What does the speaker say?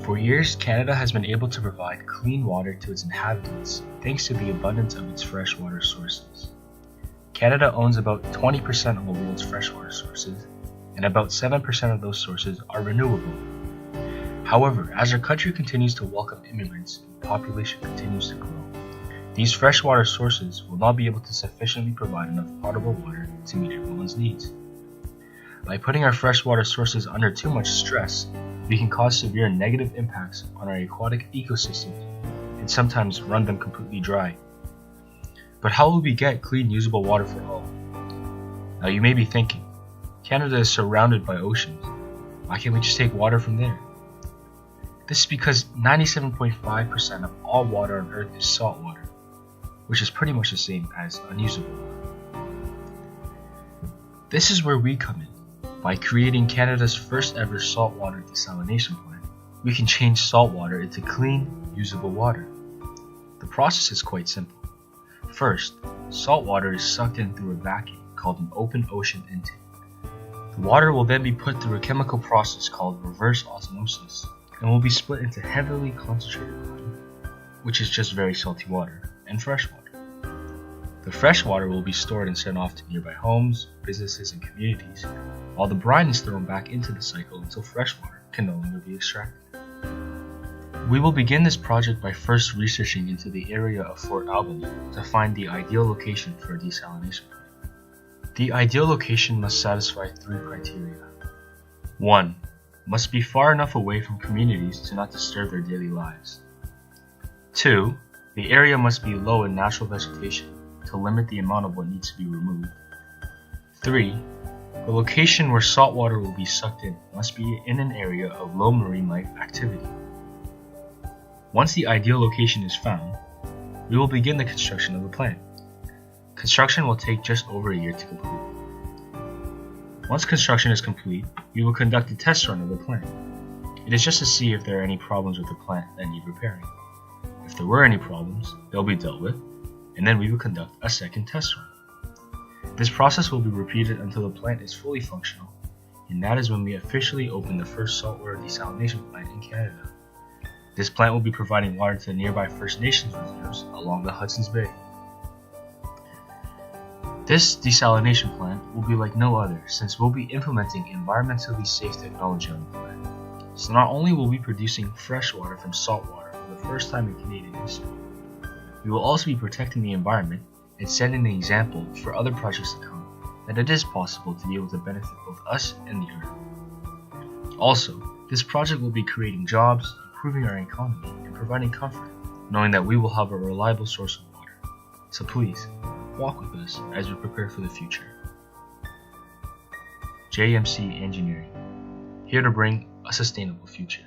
For years, Canada has been able to provide clean water to its inhabitants thanks to the abundance of its freshwater sources. Canada owns about 20% of the world's freshwater sources, and about 7% of those sources are renewable. However, as our country continues to welcome immigrants and the population continues to grow, these freshwater sources will not be able to sufficiently provide enough potable water to meet everyone's needs. By putting our freshwater sources under too much stress, we can cause severe negative impacts on our aquatic ecosystems and sometimes run them completely dry. But how will we get clean, usable water for all? Now you may be thinking, Canada is surrounded by oceans. Why can't we just take water from there? This is because 97.5% of all water on Earth is salt water, which is pretty much the same as unusable water. This is where we come in. By creating Canada's first ever saltwater desalination plant, we can change salt water into clean, usable water. The process is quite simple. First, salt water is sucked in through a vacuum called an open ocean intake. The water will then be put through a chemical process called reverse osmosis and will be split into heavily concentrated water, which is just very salty water, and fresh water. The fresh water will be stored and sent off to nearby homes, businesses, and communities, while the brine is thrown back into the cycle until fresh water can no longer be extracted. We will begin this project by first researching into the area of Fort Albany to find the ideal location for a desalination plant. The ideal location must satisfy 3 criteria. 1. Must be far enough away from communities to not disturb their daily lives. 2. The area must be low in natural vegetation to limit the amount of what needs to be removed. 3. The location where salt water will be sucked in must be in an area of low marine life activity. Once the ideal location is found, we will begin the construction of the plant. Construction will take just over a year to complete. Once construction is complete, we will conduct a test run of the plant. It is just to see if there are any problems with the plant that need repairing. If there were any problems, they'll be dealt with, and then we will conduct a second test run. This process will be repeated until the plant is fully functional, and that is when we officially open the first saltwater desalination plant in Canada. This plant will be providing water to the nearby First Nations reserves along the Hudson's Bay. This desalination plant will be like no other since we'll be implementing environmentally safe technology on the plant. So not only will we be producing fresh water from salt water for the first time in Canadian history, we will also be protecting the environment and setting an example for other projects to come that it is possible to be able to benefit both us and the Earth. Also, this project will be creating jobs, improving our economy, and providing comfort, knowing that we will have a reliable source of water. So please, walk with us as we prepare for the future. JMC Engineering, here to bring a sustainable future.